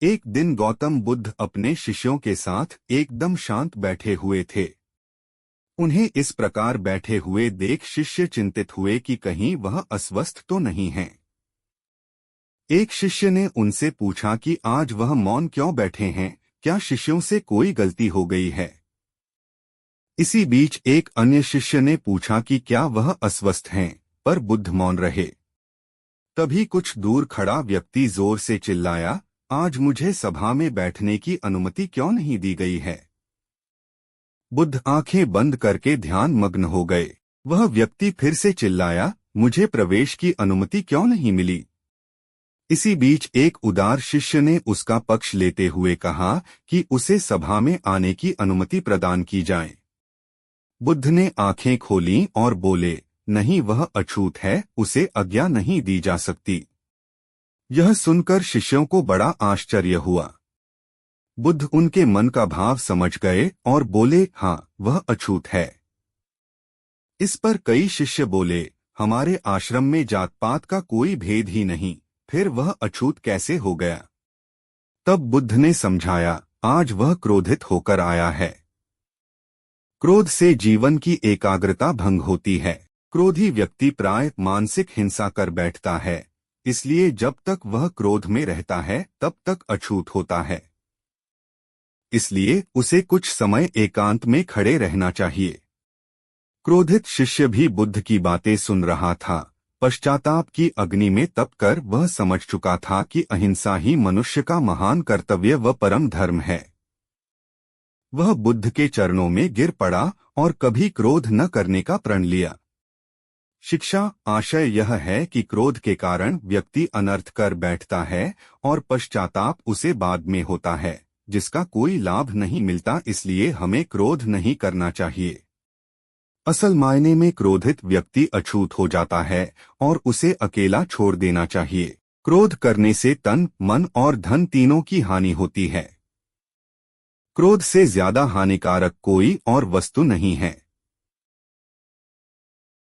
एक दिन गौतम बुद्ध अपने शिष्यों के साथ एकदम शांत बैठे हुए थे। उन्हें इस प्रकार बैठे हुए देख शिष्य चिंतित हुए कि कहीं वह अस्वस्थ तो नहीं हैं। एक शिष्य ने उनसे पूछा कि आज वह मौन क्यों बैठे हैं, क्या शिष्यों से कोई गलती हो गई है। इसी बीच एक अन्य शिष्य ने पूछा कि क्या वह अस्वस्थ हैं, पर बुद्ध मौन रहे। तभी कुछ दूर खड़ा व्यक्ति जोर से चिल्लाया, आज मुझे सभा में बैठने की अनुमति क्यों नहीं दी गई है। बुद्ध आंखें बंद करके ध्यान मग्न हो गए। वह व्यक्ति फिर से चिल्लाया, मुझे प्रवेश की अनुमति क्यों नहीं मिली। इसी बीच एक उदार शिष्य ने उसका पक्ष लेते हुए कहा कि उसे सभा में आने की अनुमति प्रदान की जाए। बुद्ध ने आंखें खोलीं और बोले, नहीं, वह अछूत है, उसे आज्ञा नहीं दी जा सकती। यह सुनकर शिष्यों को बड़ा आश्चर्य हुआ। बुद्ध उनके मन का भाव समझ गए और बोले, हाँ, वह अछूत है। इस पर कई शिष्य बोले, हमारे आश्रम में जात पात का कोई भेद ही नहीं, फिर वह अछूत कैसे हो गया। तब बुद्ध ने समझाया, आज वह क्रोधित होकर आया है। क्रोध से जीवन की एकाग्रता भंग होती है। क्रोधी व्यक्ति प्राय मानसिक हिंसा कर बैठता है, इसलिए जब तक वह क्रोध में रहता है तब तक अछूत होता है। इसलिए उसे कुछ समय एकांत में खड़े रहना चाहिए। क्रोधित शिष्य भी बुद्ध की बातें सुन रहा था। पश्चाताप की अग्नि में तपकर वह समझ चुका था कि अहिंसा ही मनुष्य का महान कर्तव्य व परम धर्म है। वह बुद्ध के चरणों में गिर पड़ा और कभी क्रोध न करने का प्रण लिया। शिक्षा आशय यह है कि क्रोध के कारण व्यक्ति अनर्थ कर बैठता है और पश्चाताप उसे बाद में होता है, जिसका कोई लाभ नहीं मिलता। इसलिए हमें क्रोध नहीं करना चाहिए। असल मायने में क्रोधित व्यक्ति अछूत हो जाता है और उसे अकेला छोड़ देना चाहिए। क्रोध करने से तन, मन और धन तीनों की हानि होती है। क्रोध से ज्यादा हानिकारक कोई और वस्तु नहीं है।